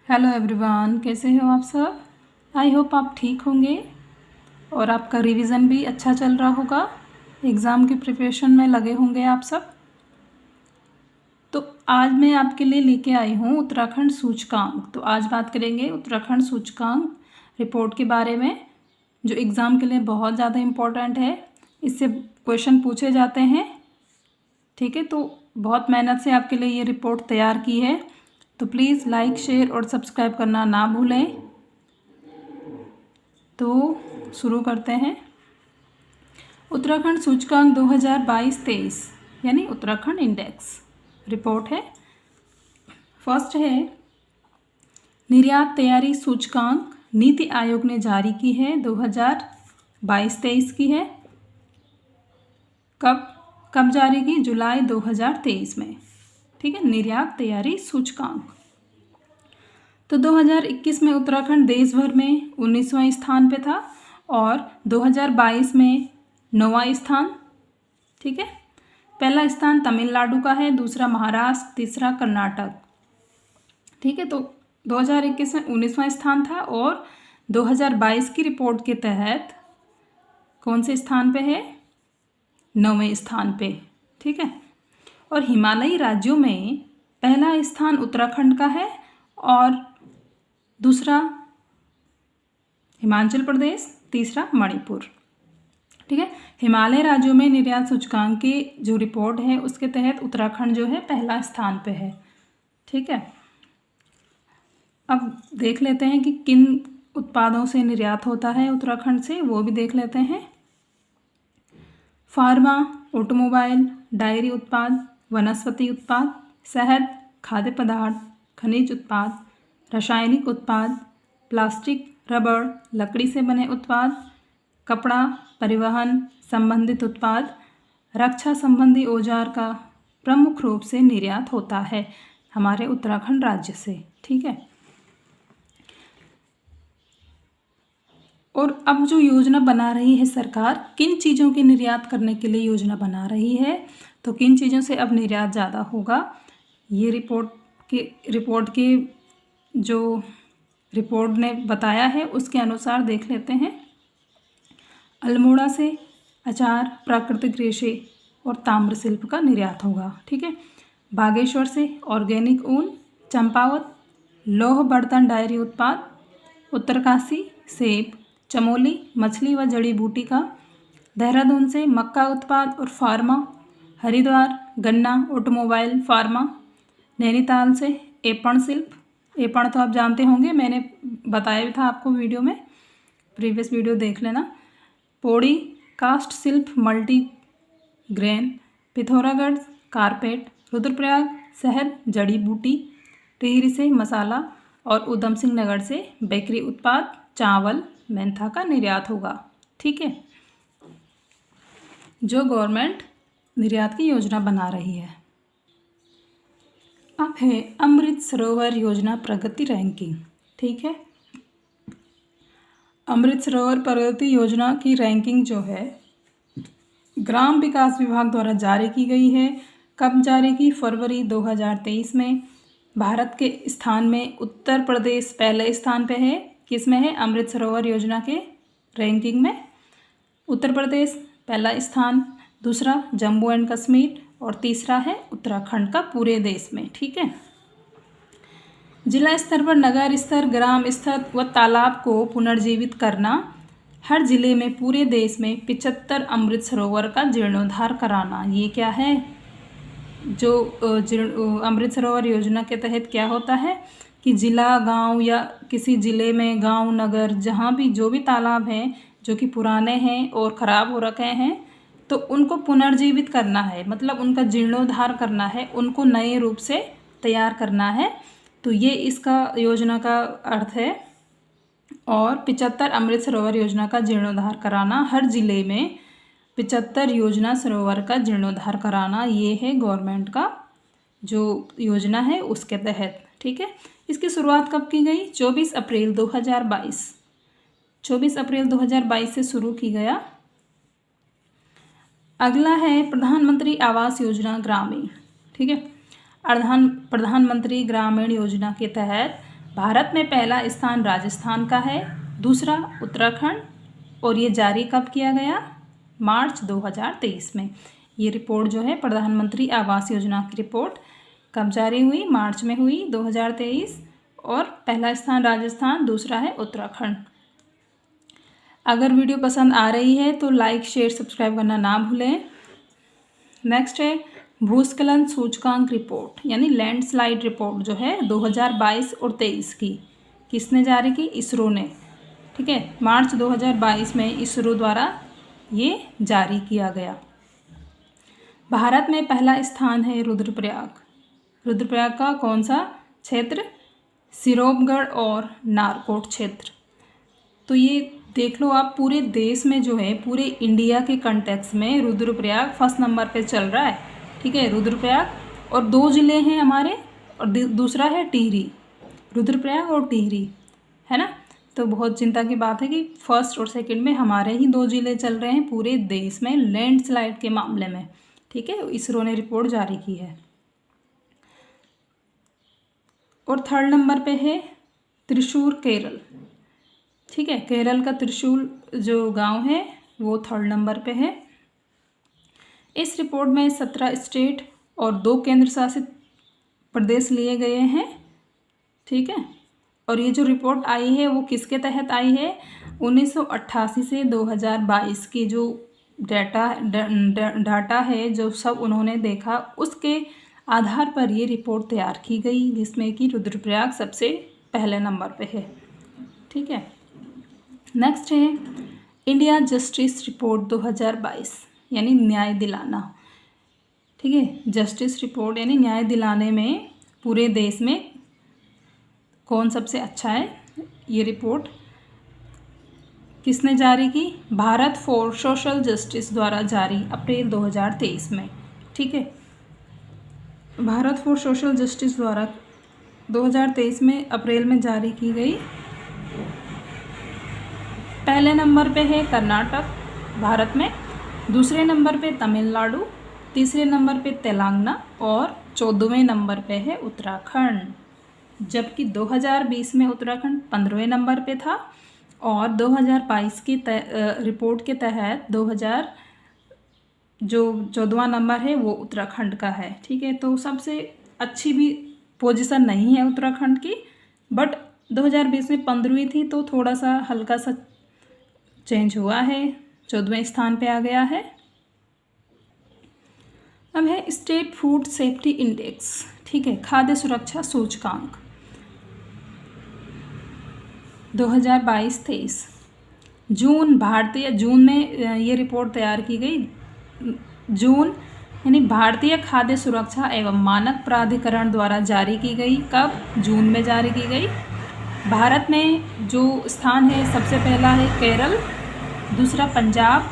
Hello everyone, कैसे हो आप सब। आई होप आप ठीक होंगे और आपका रिवीजन भी अच्छा चल रहा होगा। एग्ज़ाम की प्रिपरेशन में लगे होंगे आप सब। तो आज मैं आपके लिए लेके आई हूँ उत्तराखंड सूचकांक। तो आज बात करेंगे उत्तराखंड सूचकांक रिपोर्ट के बारे में, जो एग्ज़ाम के लिए बहुत ज़्यादा इम्पोर्टेंट है। इससे क्वेश्चन पूछे जाते हैं, ठीक है। तो बहुत मेहनत से आपके लिए ये रिपोर्ट तैयार की है, तो प्लीज़ लाइक, शेयर और सब्सक्राइब करना ना भूलें। तो शुरू करते हैं। उत्तराखंड सूचकांक 2022-23 यानी उत्तराखंड इंडेक्स रिपोर्ट है। फर्स्ट है निर्यात तैयारी सूचकांक, नीति आयोग ने जारी की है, 2022-23 की है। कब जारी की? जुलाई 2023 में, ठीक है। निर्यात तैयारी सूचकांक। तो 2021 में उत्तराखंड देश भर में 19वां स्थान पे था और 2022 में 9वां स्थान, ठीक है। पहला स्थान तमिलनाडु का है, दूसरा महाराष्ट्र, तीसरा कर्नाटक, ठीक है। तो 2021 में 19वां स्थान था और 2022 की रिपोर्ट के तहत कौन से स्थान पे है? 9वें स्थान पे, ठीक है। और हिमालयी राज्यों में पहला स्थान उत्तराखंड का है और दूसरा हिमाचल प्रदेश, तीसरा मणिपुर, ठीक है। हिमालय राज्यों में निर्यात सूचकांक की जो रिपोर्ट है उसके तहत उत्तराखंड जो है पहला स्थान पे है, ठीक है। अब देख लेते हैं कि किन उत्पादों से निर्यात होता है उत्तराखंड से, वो भी देख लेते हैं। फार्मा, ऑटोमोबाइल, डायरी उत्पाद, वनस्पति उत्पाद, शहद, खाद्य पदार्थ, खनिज उत्पाद, रासायनिक उत्पाद, प्लास्टिक, रबड़, लकड़ी से बने उत्पाद, कपड़ा, परिवहन संबंधित उत्पाद, रक्षा संबंधी औजार का प्रमुख रूप से निर्यात होता है हमारे उत्तराखंड राज्य से, ठीक है। और अब जो योजना बना रही है सरकार, किन चीज़ों की निर्यात करने के लिए योजना बना रही है, तो किन चीज़ों से अब निर्यात ज़्यादा होगा, ये रिपोर्ट के जो रिपोर्ट ने बताया है उसके अनुसार देख लेते हैं। अल्मोड़ा से अचार, प्राकृतिक रेशे और ताम्र शिल्प का निर्यात होगा, ठीक है। बागेश्वर से ऑर्गेनिक ऊन, चंपावत लौह बर्तन डायरी उत्पाद, उत्तरकाशी सेब, चमोली मछली व जड़ी बूटी का, देहरादून से मक्का उत्पाद और फार्मा, हरिद्वार गन्ना, ऑटोमोबाइल, फार्मा, नैनीताल से एपण शिल्प, एपण तो आप जानते होंगे, मैंने बताया भी था आपको वीडियो में, प्रीवियस वीडियो देख लेना। पौड़ी कास्ट शिल्प multi grain, Pithoragarh carpet, Rudraprayag शहद जड़ी बूटी, टिहरी से मसाला और उधम सिंह नगर से बेकरी उत्पाद, चावल, मेंथा का निर्यात होगा, ठीक है। जो गवर्नमेंट निर्यात की योजना बना रही है। अब है अमृत सरोवर योजना प्रगति रैंकिंग, ठीक है। अमृत सरोवर प्रगति योजना की रैंकिंग जो है ग्राम विकास विभाग द्वारा जारी की गई है। कब जारी की? फरवरी 2023 में। भारत के स्थान में उत्तर प्रदेश पहले स्थान पे है। किस में है? अमृत सरोवर योजना के रैंकिंग में उत्तर प्रदेश पहला स्थान, दूसरा जम्मू एंड कश्मीर और तीसरा है उत्तराखंड का पूरे देश में, ठीक है। जिला स्तर पर नगर स्तर, ग्राम स्तर व तालाब को पुनर्जीवित करना, हर जिले में पूरे देश में 75 अमृत सरोवर का जीर्णोद्धार कराना, ये क्या है? जो अमृत सरोवर योजना के तहत क्या होता है कि जिला, गांव या किसी ज़िले में गांव, नगर, जहां भी जो भी तालाब हैं जो कि पुराने हैं और ख़राब हो रखे हैं, तो उनको पुनर्जीवित करना है, मतलब उनका जीर्णोद्धार करना है, उनको नए रूप से तैयार करना है। तो ये इसका योजना का अर्थ है। और 75 अमृत सरोवर योजना का जीर्णोद्धार कराना, हर ज़िले में 75 योजना सरोवर का जीर्णोद्धार कराना, ये है गवर्नमेंट का जो योजना है उसके तहत, ठीक है। इसकी शुरुआत कब की गई? 24 अप्रैल 2022, 24 अप्रैल 2022 से शुरू की गया। अगला है प्रधानमंत्री आवास योजना ग्रामीण, ठीक है। प्रधानमंत्री ग्रामीण योजना के तहत भारत में पहला स्थान राजस्थान का है, दूसरा उत्तराखंड, और ये जारी कब किया गया? मार्च 2023 में। ये रिपोर्ट जो है प्रधानमंत्री आवास योजना की रिपोर्ट कब जारी हुई? मार्च में हुई 2023, और पहला स्थान राजस्थान, दूसरा है उत्तराखंड। अगर वीडियो पसंद आ रही है तो लाइक, शेयर, सब्सक्राइब करना ना भूलें। नेक्स्ट है भूस्खलन सूचकांक रिपोर्ट, यानी लैंडस्लाइड रिपोर्ट जो है 2022 और 23 की। किसने जारी की? इसरो ने। ठीक है, मार्च 2022 में इसरो द्वारा ये जारी किया गया। भारत में पहला स्थान है रुद्रप्रयाग। रुद्रप्रयाग का कौन सा क्षेत्र? सिरोमगढ़ और नारकोट क्षेत्र। तो ये देख लो आप, पूरे देश में जो है, पूरे इंडिया के कंटेक्स्ट में रुद्रप्रयाग फर्स्ट नंबर पे चल रहा है। ठीक है, रुद्रप्रयाग, और 2 जिले हैं हमारे, और दूसरा है टिहरी। रुद्रप्रयाग और टिहरी, है ना। तो बहुत चिंता की बात है कि फर्स्ट और सेकंड में हमारे ही 2 जिले चल रहे हैं पूरे देश में लैंडस्लाइड के मामले में। ठीक है, इसरो ने रिपोर्ट जारी की है। और 3rd नंबर पे है त्रिशूर, केरल। ठीक है, केरल का त्रिशूल जो गांव है वो 3rd नंबर पे है। इस रिपोर्ट में 17 स्टेट और 2 केंद्र शासित प्रदेश लिए गए हैं। ठीक है, और ये जो रिपोर्ट आई है वो किसके तहत आई है? 1988 से 2022 की जो डाटा है, जो सब उन्होंने देखा, उसके आधार पर ये रिपोर्ट तैयार की गई, जिसमें कि रुद्रप्रयाग सबसे पहले नंबर पे है। ठीक है, नेक्स्ट है इंडिया जस्टिस रिपोर्ट 2022, यानी न्याय दिलाना। ठीक है, जस्टिस रिपोर्ट यानी न्याय दिलाने में पूरे देश में कौन सबसे अच्छा है? ये रिपोर्ट किसने जारी की? भारत फॉर सोशल जस्टिस द्वारा जारी, अप्रैल 2023 में। ठीक है, भारत फॉर सोशल जस्टिस द्वारा 2023 में अप्रैल में जारी की गई। पहले नंबर पे है कर्नाटक भारत में, दूसरे नंबर पे तमिलनाडु, तीसरे नंबर पे तेलंगाना, और 14वें नंबर पे है उत्तराखंड। जबकि 2020 में उत्तराखंड 15वें नंबर पे था, और 2022 की रिपोर्ट के तहत 14वां नंबर है वो उत्तराखंड का है। ठीक है, तो सबसे अच्छी भी पोजीशन नहीं है उत्तराखंड की, बट 2020 में 15वीं थी, तो थोड़ा सा हल्का सा चेंज हुआ है, 14वें स्थान पे आ गया है। अब है स्टेट फूड सेफ्टी इंडेक्स। ठीक है, खाद्य सुरक्षा सूचकांक 2022-23 जून में ये रिपोर्ट तैयार की गई। जून यानी भारतीय खाद्य सुरक्षा एवं मानक प्राधिकरण द्वारा जारी की गई। कब? जून में जारी की गई। भारत में जो स्थान है, सबसे पहला है केरल, दूसरा पंजाब,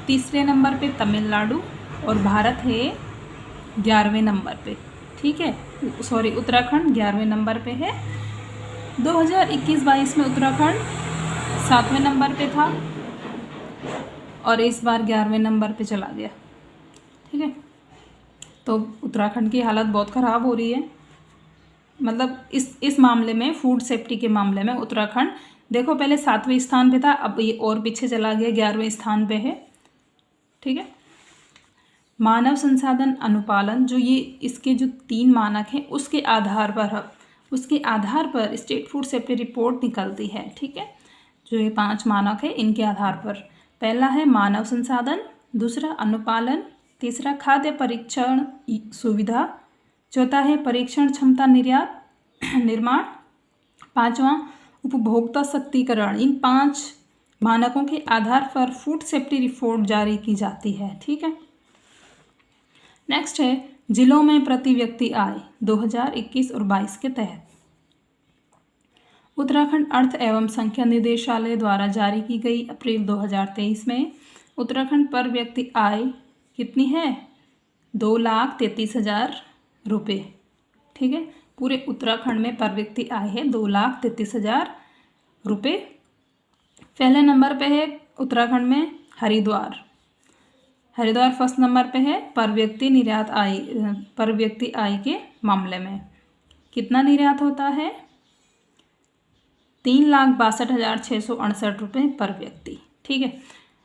तीसरे नंबर पे तमिलनाडु, और भारत है 11वें नंबर पे। ठीक है, सॉरी, उत्तराखंड 11वें नंबर पे है। 2021-22 में उत्तराखंड 7वें नंबर पे था, और इस बार 11वें नंबर पे चला गया। ठीक है, तो उत्तराखंड की हालत बहुत ख़राब हो रही है। मतलब इस मामले में, फूड सेफ्टी के मामले में उत्तराखंड, देखो पहले 7वें स्थान पे था, अब ये और पीछे चला गया, 11वें स्थान पे है। ठीक है, मानव संसाधन अनुपालन, जो ये इसके जो 3 मानक हैं, उसके आधार पर स्टेट फूड सेफ्टी रिपोर्ट निकलती है। ठीक है, जो ये 5 मानक है, इनके आधार पर पहला है मानव संसाधन, दूसरा अनुपालन, तीसरा खाद्य परीक्षण सुविधा, चौथा है परीक्षण क्षमता निर्माण, 5वां उपभोक्ता सशक्तिकरण। इन 5 मानकों के आधार पर फूड सेफ्टी रिपोर्ट जारी की जाती है। ठीक है, नेक्स्ट है जिलों में प्रति व्यक्ति आय 2021 और 22 के तहत। उत्तराखंड अर्थ एवं संख्या निदेशालय द्वारा जारी की गई अप्रैल 2023 में उत्तराखंड पर व्यक्ति आय कितनी है? 2,33,000 रुपये। ठीक है, पूरे उत्तराखंड में पर व्यक्ति आय है 2,33,000 रुपये। पहले नंबर पे है उत्तराखंड में हरिद्वार फर्स्ट नंबर पे है पर व्यक्ति आय के मामले में। कितना निर्यात होता है? 3,62,668 पर व्यक्ति। ठीक है।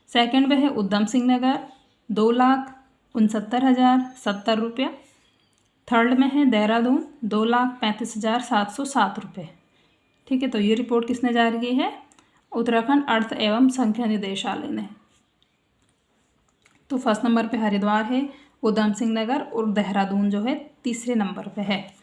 सेकंड पे है उधम सिंह नगर 2,69,070 रुपया। थर्ड में है देहरादून 2,35,707 रुपये। ठीक है। तो ये रिपोर्ट किसने जारी की है? उत्तराखंड अर्थ एवं संख्या निदेशालय ने। तो फर्स्ट नंबर पे हरिद्वार है, उधम सिंह नगर और देहरादून जो है तीसरे नंबर पे है।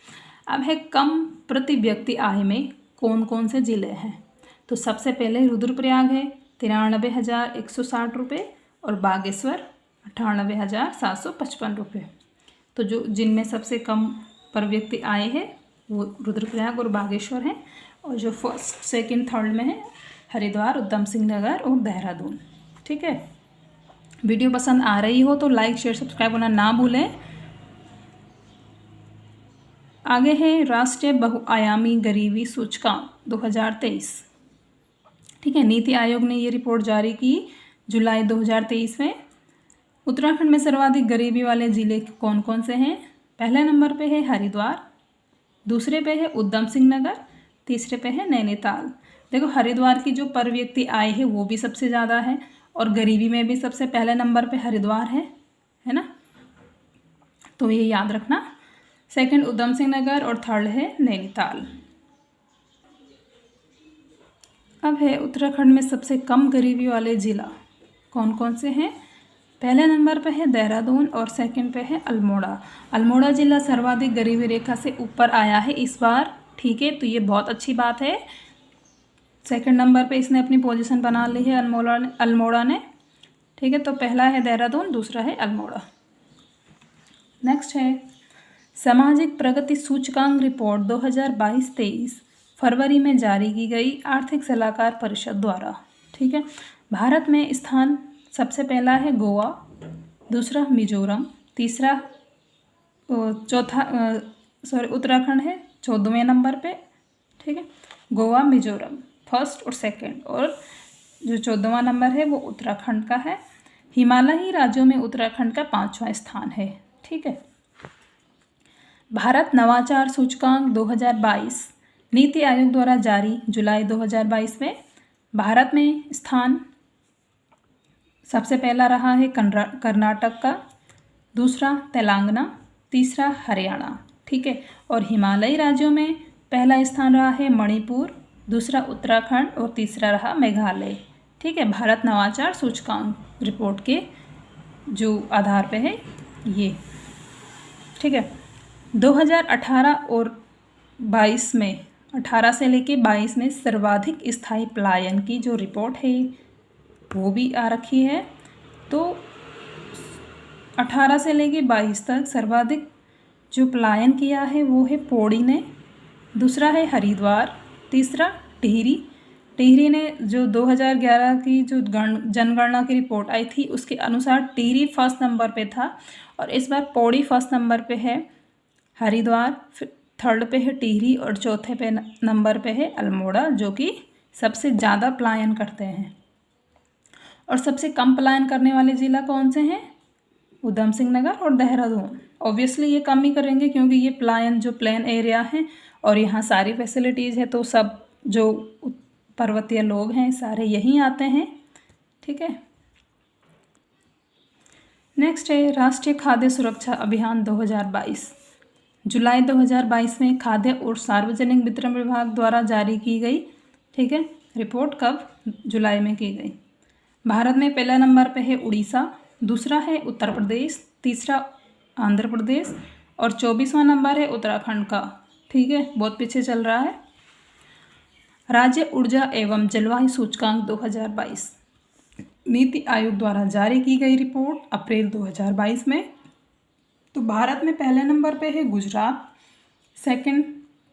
अब है कम प्रति व्यक्ति आय में कौन कौन से जिले हैं। तो सबसे पहले रुद्रप्रयाग है 93,160 रुपये और बागेश्वर 98,755 रुपये। तो जो जिनमें सबसे कम पर व्यक्ति आय है वो रुद्रप्रयाग और बागेश्वर हैं, और जो फर्स्ट सेकंड थर्ड में है हरिद्वार, उधम सिंह नगर और देहरादून। ठीक है। वीडियो पसंद आ रही हो तो लाइक शेयर सब्सक्राइब करना ना भूलें। आगे है राष्ट्रीय बहुआयामी गरीबी सूचकांक 2023। ठीक है। नीति आयोग ने ये रिपोर्ट जारी की जुलाई 2023 में। उत्तराखंड में सर्वाधिक गरीबी वाले ज़िले कौन कौन से हैं? पहले नंबर पे है हरिद्वार, दूसरे पे है उधम सिंह नगर, तीसरे पे है नैनीताल। देखो हरिद्वार की जो पर व्यक्ति आय है वो भी सबसे ज़्यादा है, और गरीबी में भी सबसे पहले नंबर पे हरिद्वार है ना। तो ये याद रखना। सेकंड उधम सिंह नगर और थर्ड है नैनीताल। अब है उत्तराखंड में सबसे कम गरीबी वाले ज़िला कौन कौन से हैं। पहले नंबर पे है देहरादून और सेकंड पे है अल्मोड़ा। अल्मोड़ा ज़िला सर्वाधिक गरीबी रेखा से ऊपर आया है इस बार। ठीक है। तो ये बहुत अच्छी बात है। सेकंड नंबर पे इसने अपनी पोजीशन बना ली है अल्मोड़ा ने। ठीक है। तो पहला है देहरादून, दूसरा है अल्मोड़ा। नेक्स्ट है सामाजिक प्रगति सूचकांक रिपोर्ट 2022-23 फरवरी में जारी की गई आर्थिक सलाहकार परिषद द्वारा। ठीक है। भारत में स्थान सबसे पहला है गोवा, दूसरा मिजोरम, तीसरा उत्तराखंड है 14वें नंबर पे। ठीक है। गोवा मिजोरम फर्स्ट और सेकंड, और जो 14वां नंबर है वो उत्तराखंड का है। हिमालयी राज्यों में उत्तराखंड का 5वां स्थान है। ठीक है। भारत नवाचार सूचकांक 2022 नीति आयोग द्वारा जारी जुलाई 2022 में। भारत में स्थान सबसे पहला रहा है कर्नाटक का, दूसरा तेलंगाना, तीसरा हरियाणा। ठीक है। और हिमालयी राज्यों में पहला स्थान रहा है मणिपुर, दूसरा उत्तराखंड और तीसरा रहा मेघालय। ठीक है। भारत नवाचार सूचकांक रिपोर्ट के जो आधार पे है ये। ठीक है। 2018 और 22 में 18 से लेके 22 में सर्वाधिक स्थायी पलायन की जो रिपोर्ट है वो भी आ रखी है। तो 18 से लेके 22 तक सर्वाधिक जो पलायन किया है वो है पौड़ी ने, दूसरा है हरिद्वार, तीसरा टिहरी ने जो 2011 की जो जनगणना की रिपोर्ट आई थी उसके अनुसार टिहरी फर्स्ट नंबर पे था, और इस बार पौड़ी फर्स्ट नंबर पे है, हरिद्वार थर्ड पे है टिहरी, और चौथे पे नंबर पे है अल्मोड़ा, जो कि सबसे ज़्यादा पलायन करते हैं। और सबसे कम पलायन करने वाले ज़िला कौन से हैं? उधम सिंह नगर और देहरादून। ऑब्वियसली ये कम ही करेंगे क्योंकि ये पलायन जो प्लेन एरिया है और यहाँ सारी फैसिलिटीज़ है, तो सब जो पर्वतीय लोग हैं सारे यहीं आते हैं। ठीक है। नेक्स्ट है राष्ट्रीय खाद्य सुरक्षा अभियान 2022। जुलाई 2022 में खाद्य और सार्वजनिक वितरण विभाग द्वारा जारी की गई। ठीक है। रिपोर्ट कब? जुलाई में की गई। भारत में पहला नंबर पे है उड़ीसा, दूसरा है उत्तर प्रदेश, तीसरा आंध्र प्रदेश, और 24वां नंबर है उत्तराखंड का। ठीक है। बहुत पीछे चल रहा है। राज्य ऊर्जा एवं जलवायु सूचकांक 2022 नीति आयोग द्वारा जारी की गई रिपोर्ट अप्रैल 2022 में। तो भारत में पहले नंबर पे है गुजरात, सेकंड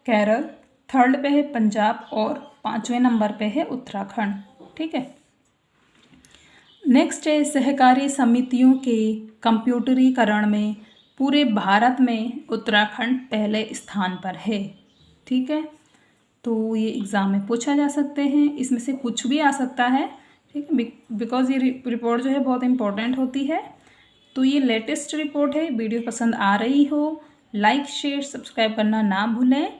केरल, थर्ड पे है पंजाब और 5वें नंबर पे है उत्तराखंड। ठीक है। नेक्स्ट है सहकारी समितियों के कंप्यूटरीकरण में पूरे भारत में उत्तराखंड पहले स्थान पर है। ठीक है। तो ये एग्ज़ाम में पूछा जा सकते हैं, इसमें से कुछ भी आ सकता है। ठीक है। बिकॉज ये रिपोर्ट जो है बहुत इम्पोर्टेंट होती है। तो ये लेटेस्ट रिपोर्ट है। वीडियो पसंद आ रही हो लाइक शेयर सब्सक्राइब करना ना भूलें,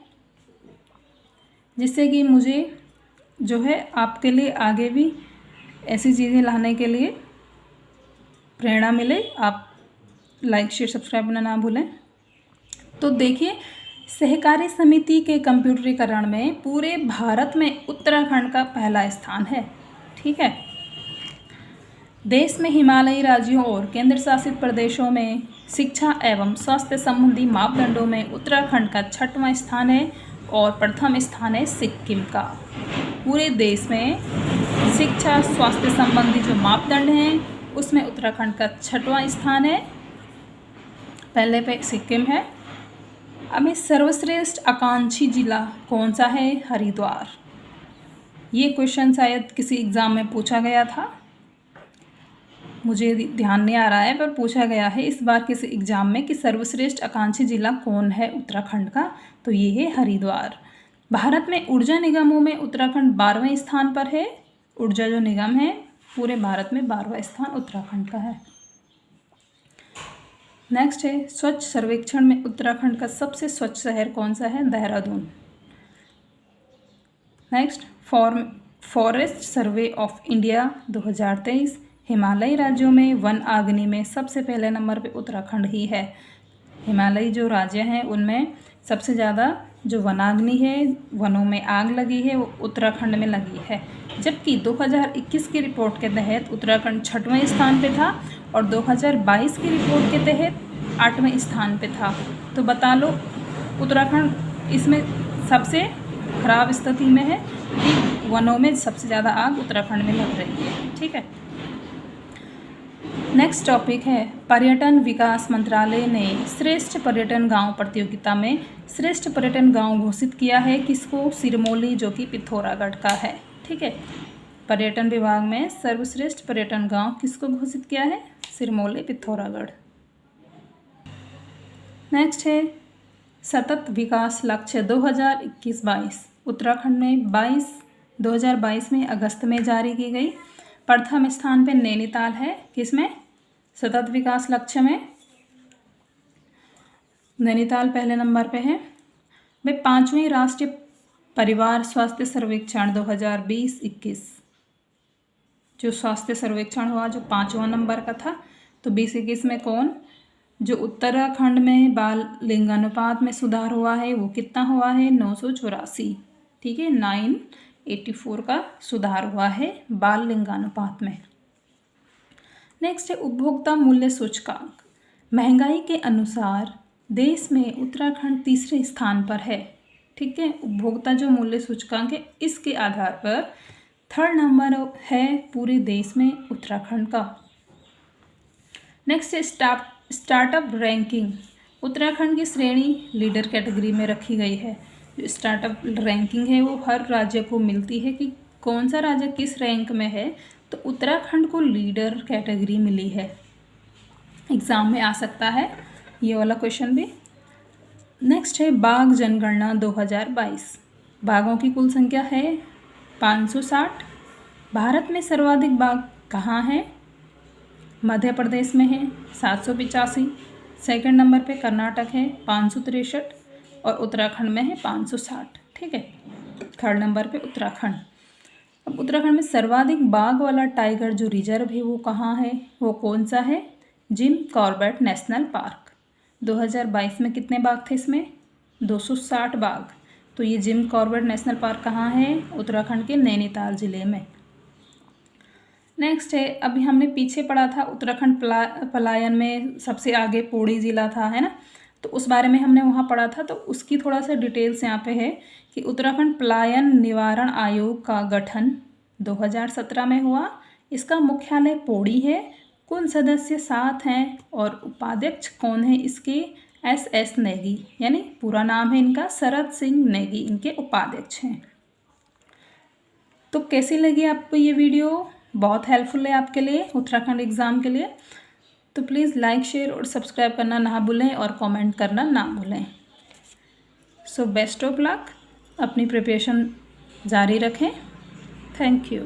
जिससे कि मुझे जो है आपके लिए आगे भी ऐसी चीज़ें लाने के लिए प्रेरणा मिले। आप लाइक शेयर सब्सक्राइब करना ना भूलें। तो देखिए, सहकारी समिति के कंप्यूटरीकरण में पूरे भारत में उत्तराखंड का पहला स्थान है। ठीक है। देश में हिमालयी राज्यों और केंद्र शासित प्रदेशों में शिक्षा एवं स्वास्थ्य संबंधी मापदंडों में उत्तराखंड का 6वां स्थान है और प्रथम स्थान है सिक्किम का। पूरे देश में शिक्षा स्वास्थ्य संबंधी जो मापदंड हैं उसमें उत्तराखंड का 6वां स्थान है, पहले पे सिक्किम है। अब सर्वश्रेष्ठ आकांक्षी जिला कौन सा है? हरिद्वार। ये क्वेश्चन शायद किसी एग्ज़ाम में पूछा गया था, मुझे ध्यान नहीं आ रहा है, पर पूछा गया है इस बार किसी एग्ज़ाम में कि सर्वश्रेष्ठ आकांक्षी जिला कौन है उत्तराखंड का, तो ये है हरिद्वार। भारत में ऊर्जा निगमों में उत्तराखंड 12वें स्थान पर है। ऊर्जा जो निगम है पूरे भारत में 12वां स्थान उत्तराखंड का है। नेक्स्ट है स्वच्छ सर्वेक्षण में उत्तराखंड का सबसे स्वच्छ शहर कौन सा है? Dehradun. Next forest survey of India 2023, हिमालयी राज्यों में वन अग्नि में सबसे पहले नंबर पे उत्तराखंड ही है। हिमालयी जो राज्य हैं उनमें सबसे ज़्यादा जो वनाग्नि है, वनों में आग लगी है, वो उत्तराखंड में लगी है। जबकि 2021 की रिपोर्ट के तहत उत्तराखंड 6वें स्थान पे था और 2022 की रिपोर्ट के तहत 8वें स्थान पे था। तो बता लो उत्तराखंड इसमें सबसे खराब स्थिति में है कि वनों में सबसे ज़्यादा आग उत्तराखंड में लग रही है। ठीक है। नेक्स्ट टॉपिक है पर्यटन विकास मंत्रालय ने श्रेष्ठ पर्यटन गांव प्रतियोगिता में श्रेष्ठ पर्यटन गांव घोषित किया है किसको? सिरमौली, जो कि पिथौरागढ़ का है। ठीक है। पर्यटन विभाग में सर्वश्रेष्ठ पर्यटन गांव किसको घोषित किया है? सिरमौली, पिथौरागढ़। नेक्स्ट है सतत विकास लक्ष्य 2021-22 उत्तराखंड में 2022 में अगस्त में जारी की गई। प्रथम स्थान पे नैनीताल है। किसमें? सतत विकास लक्ष्य में नैनीताल पहले नंबर पे है। भाई 5वें राष्ट्रीय परिवार स्वास्थ्य सर्वेक्षण 2020-21 जो स्वास्थ्य सर्वेक्षण हुआ जो 5वां नंबर का था, तो 2021 में कौन जो उत्तराखंड में बाल लिंगानुपात में सुधार हुआ है वो कितना हुआ है? 984। ठीक है, 984 का सुधार हुआ है बाल लिंगानुपात में। नेक्स्ट है उपभोक्ता मूल्य सूचकांक। महंगाई के अनुसार देश में उत्तराखंड 3रे स्थान पर है। ठीक है, उपभोक्ता जो मूल्य सूचकांक है इसके आधार पर 3rd नंबर है पूरे देश में उत्तराखंड का। नेक्स्ट है स्टार्टअप रैंकिंग। उत्तराखंड की श्रेणी लीडर कैटेगरी में रखी गई है। जो स्टार्टअप रैंकिंग है वो हर राज्य को मिलती है कि कौन सा राज्य किस रैंक में है, तो उत्तराखंड को लीडर कैटेगरी मिली है। एग्ज़ाम में आ सकता है ये वाला क्वेश्चन भी। नेक्स्ट है बाघ जनगणना 2022। बाघों की कुल संख्या है 560। भारत में सर्वाधिक बाघ कहाँ है? मध्य प्रदेश में है 785। सेकंड नंबर पे कर्नाटक है 563 और उत्तराखंड में है 560। ठीक है, 3rd नंबर पे उत्तराखंड। अब उत्तराखंड में सर्वाधिक बाघ वाला टाइगर जो रिजर्व है वो कहाँ है? वो कौन सा है? Jim Corbett national park. 2022 में कितने बाघ थे इसमें? 260 बाघ। तो ये जिम कॉर्बेट नेशनल पार्क कहाँ है? उत्तराखंड के नैनीताल ज़िले में। नेक्स्ट है, अभी हमने पीछे पढ़ा था उत्तराखंड पलायन में सबसे आगे पौड़ी ज़िला था, है ना, तो उस बारे में हमने वहाँ पढ़ा था। तो उसकी थोड़ा सा डिटेल्स यहाँ पे है कि उत्तराखंड पलायन निवारण आयोग का गठन 2017 में हुआ। इसका मुख्यालय पौड़ी है। कुल सदस्य 7 हैं और उपाध्यक्ष कौन है इसके? SS नेगी, यानी पूरा नाम है इनका शरद सिंह नेगी, इनके उपाध्यक्ष हैं। तो कैसी लगी आपको ये वीडियो? बहुत हेल्पफुल है आपके लिए उत्तराखंड एग्ज़ाम के लिए। तो प्लीज़ लाइक शेयर और सब्सक्राइब करना ना भूलें और कमेंट करना ना भूलें। सो बेस्ट ऑफ लक, अपनी प्रिपरेशन जारी रखें। Thank you.